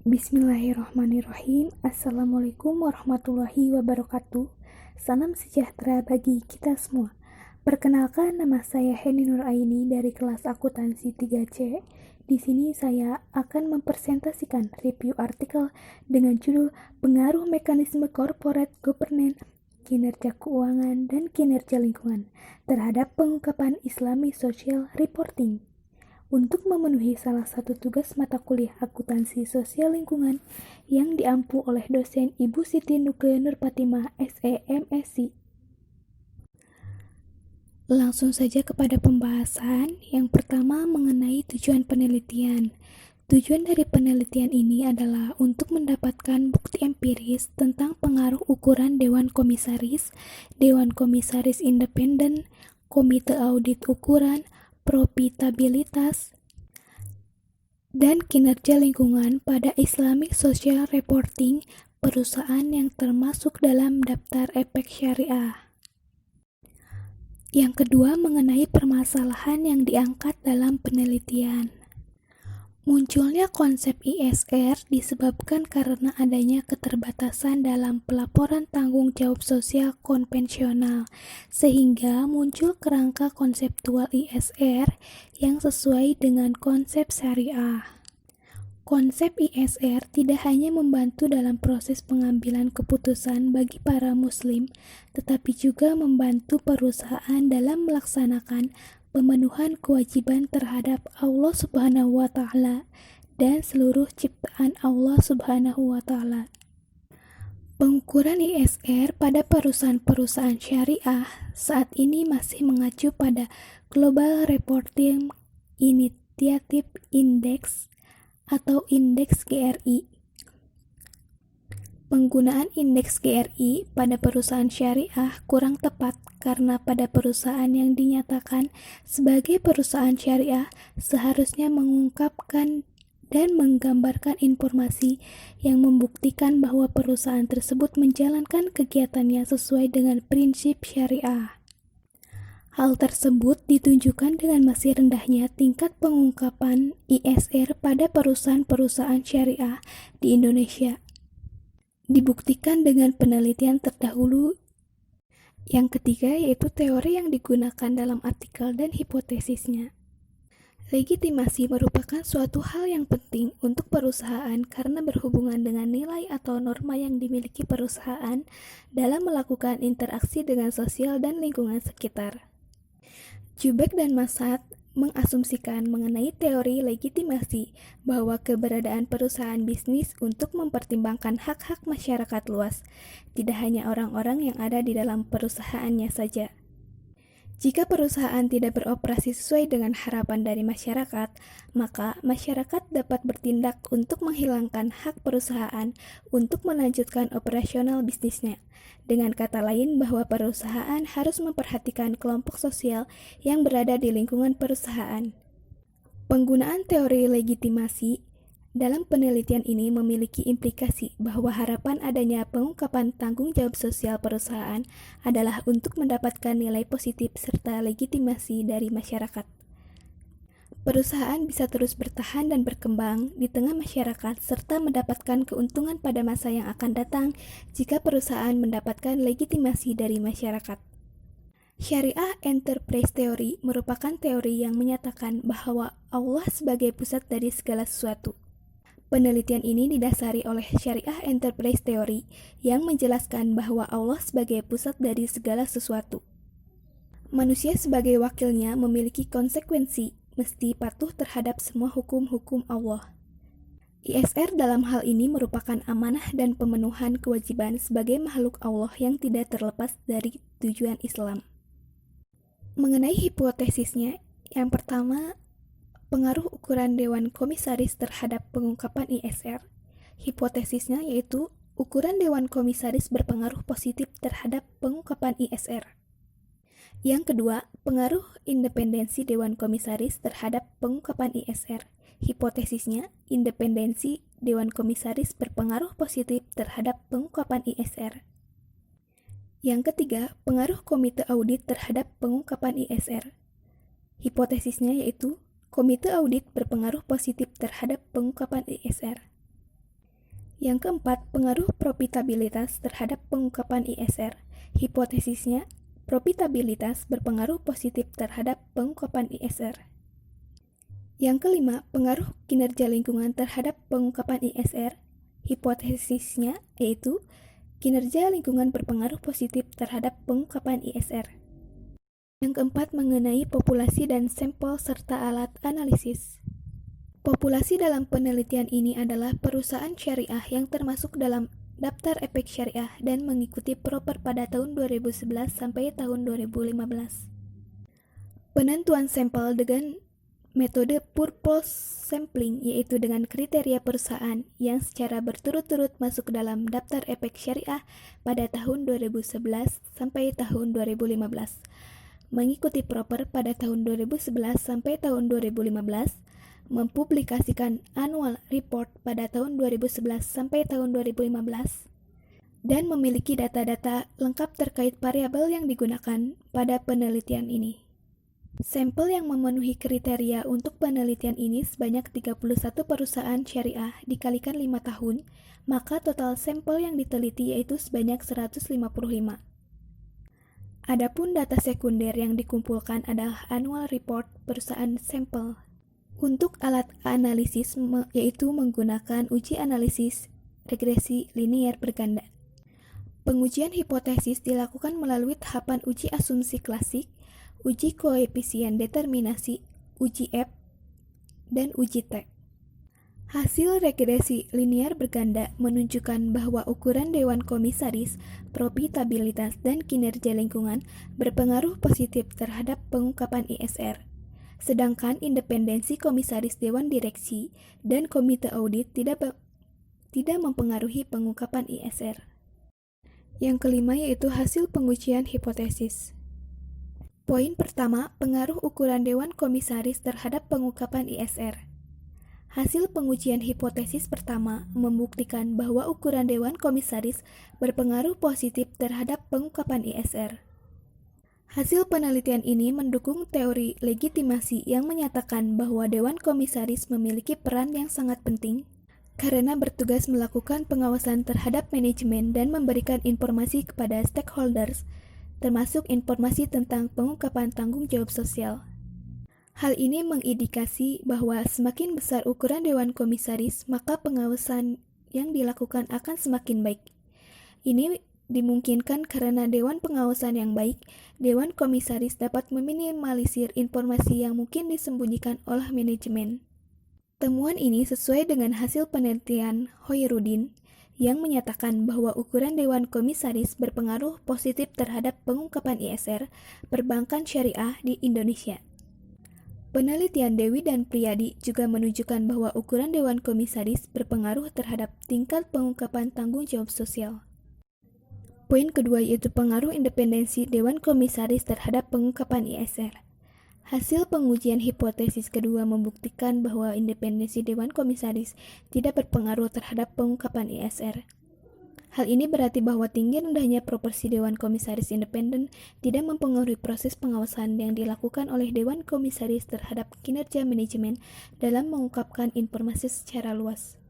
Bismillahirrahmanirrahim. Assalamualaikum warahmatullahi wabarakatuh. Salam sejahtera bagi kita semua. Perkenalkan, nama saya Heni Nuraini dari kelas akuntansi 3C. Di sini saya akan mempresentasikan review artikel dengan judul Pengaruh Mekanisme Corporate Governance, Kinerja Keuangan, dan Kinerja Lingkungan terhadap Pengungkapan Islami Social Reporting. Untuk memenuhi salah satu tugas mata kuliah akuntansi sosial lingkungan yang diampu oleh dosen Ibu Siti Nuke Nurpatimah SEMSI. Langsung saja kepada pembahasan. Yang pertama mengenai tujuan penelitian. Tujuan dari penelitian ini adalah untuk mendapatkan bukti empiris tentang pengaruh ukuran Dewan Komisaris Independen, Komite Audit Ukuran, profitabilitas, dan kinerja lingkungan pada Islamic Social Reporting perusahaan yang termasuk dalam daftar efek syariah. Yang kedua mengenai permasalahan yang diangkat dalam penelitian. Munculnya konsep ISR disebabkan karena adanya keterbatasan dalam pelaporan tanggung jawab sosial konvensional, sehingga muncul kerangka konseptual ISR yang sesuai dengan konsep syariah. Konsep ISR tidak hanya membantu dalam proses pengambilan keputusan bagi para muslim, tetapi juga membantu perusahaan dalam melaksanakan pemenuhan kewajiban terhadap Allah Subhanahu wa Ta'ala dan seluruh ciptaan Allah Subhanahu wa Ta'ala. Pengukuran ISR pada perusahaan-perusahaan syariah saat ini masih mengacu pada Global Reporting Initiative Index atau Indeks GRI. Penggunaan indeks GRI pada perusahaan syariah kurang tepat karena pada perusahaan yang dinyatakan sebagai perusahaan syariah seharusnya mengungkapkan dan menggambarkan informasi yang membuktikan bahwa perusahaan tersebut menjalankan kegiatannya sesuai dengan prinsip syariah. Hal tersebut ditunjukkan dengan masih rendahnya tingkat pengungkapan ISR pada perusahaan-perusahaan syariah di Indonesia. Dibuktikan dengan penelitian terdahulu. Yang ketiga yaitu teori yang digunakan dalam artikel dan hipotesisnya. Legitimasi merupakan suatu hal yang penting untuk perusahaan karena berhubungan dengan nilai atau norma yang dimiliki perusahaan dalam melakukan interaksi dengan sosial dan lingkungan sekitar. Jubek dan Masad mengasumsikan mengenai teori legitimasi bahwa keberadaan perusahaan bisnis untuk mempertimbangkan hak-hak masyarakat luas, tidak hanya orang-orang yang ada di dalam perusahaannya saja. Jika perusahaan tidak beroperasi sesuai dengan harapan dari masyarakat, maka masyarakat dapat bertindak untuk menghilangkan hak perusahaan untuk melanjutkan operasional bisnisnya. Dengan kata lain, bahwa perusahaan harus memperhatikan kelompok sosial yang berada di lingkungan perusahaan. Penggunaan teori legitimasi dalam penelitian ini memiliki implikasi bahwa harapan adanya pengungkapan tanggung jawab sosial perusahaan adalah untuk mendapatkan nilai positif serta legitimasi dari masyarakat. Perusahaan bisa terus bertahan dan berkembang di tengah masyarakat serta mendapatkan keuntungan pada masa yang akan datang jika perusahaan mendapatkan legitimasi dari masyarakat. Syariah Enterprise Theory merupakan teori yang menyatakan bahwa Allah sebagai pusat dari segala sesuatu. Penelitian ini didasari oleh Syariah Enterprise Theory yang menjelaskan bahwa Allah sebagai pusat dari segala sesuatu. Manusia sebagai wakilnya memiliki konsekuensi, mesti patuh terhadap semua hukum-hukum Allah. ISR dalam hal ini merupakan amanah dan pemenuhan kewajiban sebagai makhluk Allah yang tidak terlepas dari tujuan Islam. Mengenai hipotesisnya, yang pertama, pengaruh ukuran Dewan Komisaris terhadap pengungkapan ISR. Hipotesisnya yaitu ukuran Dewan Komisaris berpengaruh positif terhadap pengungkapan ISR. Yang kedua, pengaruh independensi Dewan Komisaris terhadap pengungkapan ISR. Hipotesisnya, independensi Dewan Komisaris berpengaruh positif terhadap pengungkapan ISR. Yang ketiga, pengaruh Komite Audit terhadap pengungkapan ISR. Hipotesisnya yaitu Komite Audit berpengaruh positif terhadap pengungkapan ISR. Yang keempat, pengaruh profitabilitas terhadap pengungkapan ISR. Hipotesisnya, profitabilitas berpengaruh positif terhadap pengungkapan ISR. Yang kelima, pengaruh kinerja lingkungan terhadap pengungkapan ISR. Hipotesisnya yaitu kinerja lingkungan berpengaruh positif terhadap pengungkapan ISR. Yang keempat, mengenai populasi dan sampel serta alat analisis. Populasi dalam penelitian ini adalah perusahaan syariah yang termasuk dalam daftar efek syariah dan mengikuti proper pada tahun 2011 sampai tahun 2015. Penentuan sampel dengan metode purpose sampling, yaitu dengan kriteria perusahaan yang secara berturut-turut masuk dalam daftar efek syariah pada tahun 2011 sampai tahun 2015. Mengikuti proper pada tahun 2011 sampai tahun 2015, mempublikasikan annual report pada tahun 2011 sampai tahun 2015, dan memiliki data-data lengkap terkait variabel yang digunakan pada penelitian ini. Sampel yang memenuhi kriteria untuk penelitian ini sebanyak 31 perusahaan syariah dikalikan 5 tahun, maka total sampel yang diteliti yaitu sebanyak 155. Adapun data sekunder yang dikumpulkan adalah annual report perusahaan sampel. Untuk alat analisis yaitu menggunakan uji analisis regresi linier berganda. Pengujian hipotesis dilakukan melalui tahapan uji asumsi klasik, uji koefisien determinasi, uji F, dan uji T. Hasil regresi linier berganda menunjukkan bahwa ukuran Dewan Komisaris, profitabilitas, dan kinerja lingkungan berpengaruh positif terhadap pengungkapan ISR. Sedangkan independensi komisaris Dewan Direksi dan Komite Audit tidak mempengaruhi pengungkapan ISR. Yang kelima yaitu hasil pengujian hipotesis. Poin pertama, pengaruh ukuran Dewan Komisaris terhadap pengungkapan ISR. Hasil pengujian hipotesis pertama membuktikan bahwa ukuran Dewan Komisaris berpengaruh positif terhadap pengungkapan ISR. Hasil penelitian ini mendukung teori legitimasi yang menyatakan bahwa Dewan Komisaris memiliki peran yang sangat penting karena bertugas melakukan pengawasan terhadap manajemen dan memberikan informasi kepada stakeholders, termasuk informasi tentang pengungkapan tanggung jawab sosial. Hal ini mengindikasi bahwa semakin besar ukuran Dewan Komisaris, maka pengawasan yang dilakukan akan semakin baik. Ini dimungkinkan karena Dewan Pengawasan yang baik, Dewan Komisaris dapat meminimalisir informasi yang mungkin disembunyikan oleh manajemen. Temuan ini sesuai dengan hasil penelitian Hoirudin yang menyatakan bahwa ukuran Dewan Komisaris berpengaruh positif terhadap pengungkapan ISR perbankan syariah di Indonesia. Penelitian Dewi dan Priyadi juga menunjukkan bahwa ukuran Dewan Komisaris berpengaruh terhadap tingkat pengungkapan tanggung jawab sosial. Poin kedua yaitu pengaruh independensi Dewan Komisaris terhadap pengungkapan ISR. Hasil pengujian hipotesis kedua membuktikan bahwa independensi Dewan Komisaris tidak berpengaruh terhadap pengungkapan ISR. Hal ini berarti bahwa tinggi rendahnya proporsi Dewan Komisaris independen tidak mempengaruhi proses pengawasan yang dilakukan oleh Dewan Komisaris terhadap kinerja manajemen dalam mengungkapkan informasi secara luas.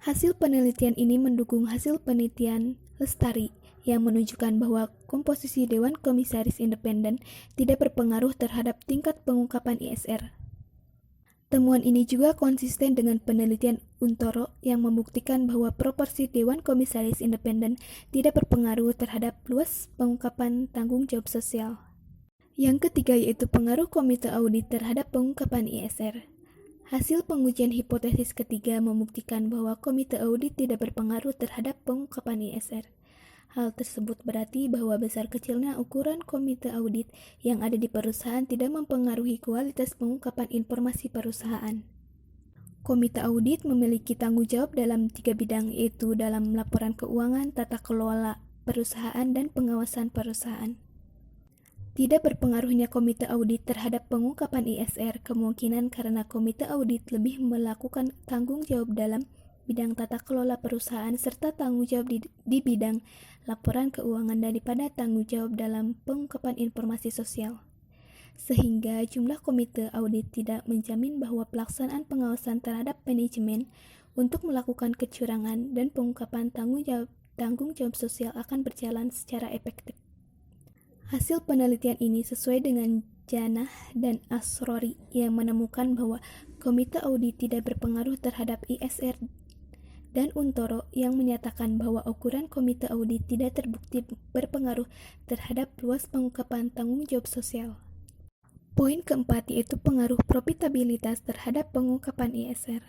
Hasil penelitian ini mendukung hasil penelitian Lestari yang menunjukkan bahwa komposisi Dewan Komisaris independen tidak berpengaruh terhadap tingkat pengungkapan ISR. Temuan ini juga konsisten dengan penelitian Untoro yang membuktikan bahwa proporsi Dewan Komisaris independen tidak berpengaruh terhadap luas pengungkapan tanggung jawab sosial. Yang ketiga yaitu pengaruh Komite Audit terhadap pengungkapan ISR. Hasil pengujian hipotesis ketiga membuktikan bahwa Komite Audit tidak berpengaruh terhadap pengungkapan ISR. Hal tersebut berarti bahwa besar kecilnya ukuran komite audit yang ada di perusahaan tidak mempengaruhi kualitas pengungkapan informasi perusahaan. Komite audit memiliki tanggung jawab dalam 3 bidang, yaitu dalam laporan keuangan, tata kelola perusahaan, dan pengawasan perusahaan. Tidak berpengaruhnya komite audit terhadap pengungkapan ISR kemungkinan karena komite audit lebih melakukan tanggung jawab dalam bidang tata kelola perusahaan serta tanggung jawab di bidang laporan keuangan daripada tanggung jawab dalam pengungkapan informasi sosial. Sehingga jumlah komite audit tidak menjamin bahwa pelaksanaan pengawasan terhadap manajemen untuk melakukan kecurangan dan pengungkapan tanggung jawab sosial akan berjalan secara efektif. Hasil penelitian ini sesuai dengan Janah dan Asrori yang menemukan bahwa Komite Audit tidak berpengaruh terhadap ISR dan Untoro yang menyatakan bahwa ukuran Komite Audit tidak terbukti berpengaruh terhadap luas pengungkapan tanggung jawab sosial. Poin keempat yaitu pengaruh profitabilitas terhadap pengungkapan ISR.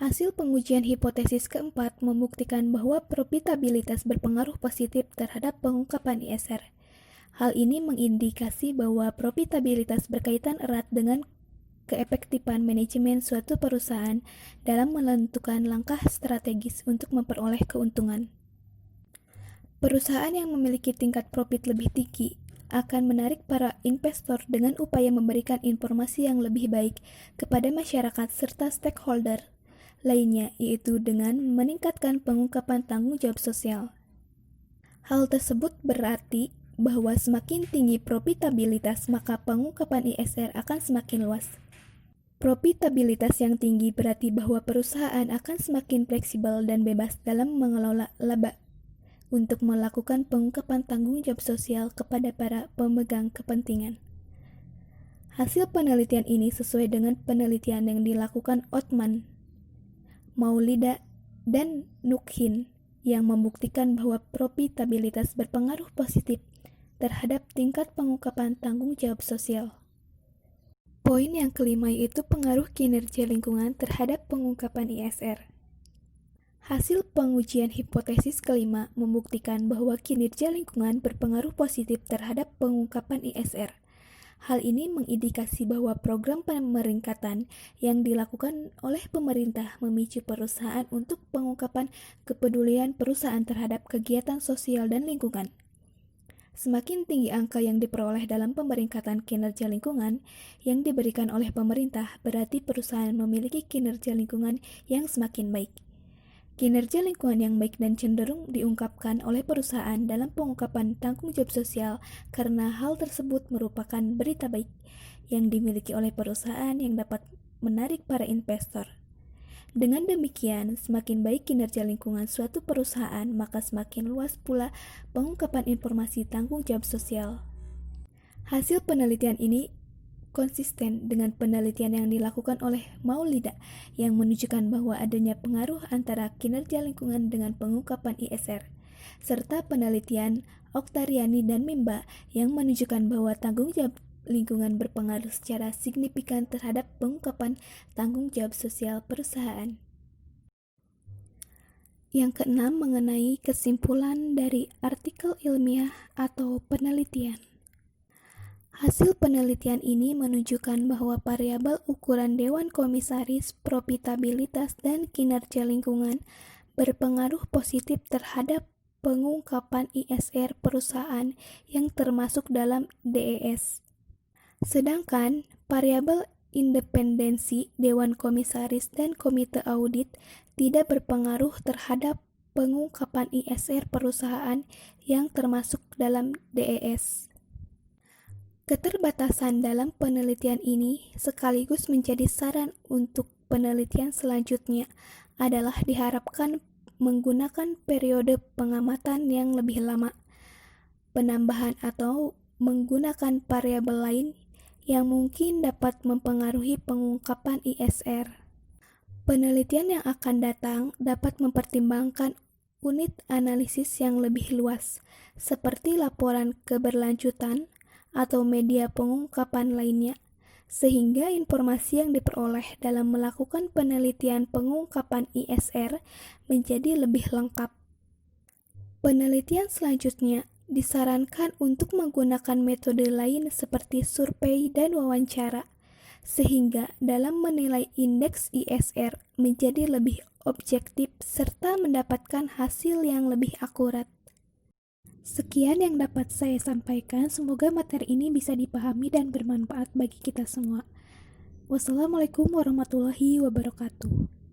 Hasil pengujian hipotesis keempat membuktikan bahwa profitabilitas berpengaruh positif terhadap pengungkapan ISR. Hal ini mengindikasi bahwa profitabilitas berkaitan erat dengan keefektifan manajemen suatu perusahaan dalam menentukan langkah strategis untuk memperoleh keuntungan. Perusahaan yang memiliki tingkat profit lebih tinggi akan menarik para investor dengan upaya memberikan informasi yang lebih baik kepada masyarakat serta stakeholder lainnya, yaitu dengan meningkatkan pengungkapan tanggung jawab sosial. Hal tersebut berarti bahwa semakin tinggi profitabilitas, maka pengungkapan ISR akan semakin luas. Profitabilitas yang tinggi berarti bahwa perusahaan akan semakin fleksibel dan bebas dalam mengelola laba untuk melakukan pengungkapan tanggung jawab sosial kepada para pemegang kepentingan. Hasil penelitian ini sesuai dengan penelitian yang dilakukan Othman, Maulida, dan Nukhin yang membuktikan bahwa profitabilitas berpengaruh positif terhadap tingkat pengungkapan tanggung jawab sosial. Poin yang kelima yaitu pengaruh kinerja lingkungan terhadap pengungkapan ISR. Hasil pengujian hipotesis kelima membuktikan bahwa kinerja lingkungan berpengaruh positif terhadap pengungkapan ISR. Hal ini mengindikasi bahwa program pemeringkatan yang dilakukan oleh pemerintah memicu perusahaan untuk pengungkapan kepedulian perusahaan terhadap kegiatan sosial dan lingkungan. Semakin tinggi angka yang diperoleh dalam pemeringkatan kinerja lingkungan yang diberikan oleh pemerintah, berarti perusahaan memiliki kinerja lingkungan yang semakin baik. Kinerja lingkungan yang baik dan cenderung diungkapkan oleh perusahaan dalam pengungkapan tanggung jawab sosial karena hal tersebut merupakan berita baik yang dimiliki oleh perusahaan yang dapat menarik para investor. Dengan demikian, semakin baik kinerja lingkungan suatu perusahaan, maka semakin luas pula pengungkapan informasi tanggung jawab sosial. Hasil penelitian ini konsisten dengan penelitian yang dilakukan oleh Maulida yang menunjukkan bahwa adanya pengaruh antara kinerja lingkungan dengan pengungkapan ISR, serta penelitian Oktariani dan Mimba yang menunjukkan bahwa tanggung jawab lingkungan berpengaruh secara signifikan terhadap pengungkapan tanggung jawab sosial perusahaan. Yang keenam, mengenai kesimpulan dari artikel ilmiah atau penelitian. Hasil penelitian ini menunjukkan bahwa variabel ukuran Dewan Komisaris, profitabilitas, dan kinerja lingkungan berpengaruh positif terhadap pengungkapan ISR perusahaan yang termasuk dalam DES. Sedangkan variabel independensi Dewan Komisaris dan Komite Audit tidak berpengaruh terhadap pengungkapan ISR perusahaan yang termasuk dalam DES. Keterbatasan dalam penelitian ini sekaligus menjadi saran untuk penelitian selanjutnya adalah diharapkan menggunakan periode pengamatan yang lebih lama, penambahan atau menggunakan variabel lain yang mungkin dapat mempengaruhi pengungkapan ISR. Penelitian yang akan datang dapat mempertimbangkan unit analisis yang lebih luas, seperti laporan keberlanjutan atau media pengungkapan lainnya, sehingga informasi yang diperoleh dalam melakukan penelitian pengungkapan ISR menjadi lebih lengkap. Penelitian selanjutnya disarankan untuk menggunakan metode lain seperti survei dan wawancara, sehingga dalam menilai indeks ISR menjadi lebih objektif serta mendapatkan hasil yang lebih akurat. Sekian yang dapat saya sampaikan, semoga materi ini bisa dipahami dan bermanfaat bagi kita semua. Wassalamualaikum warahmatullahi wabarakatuh.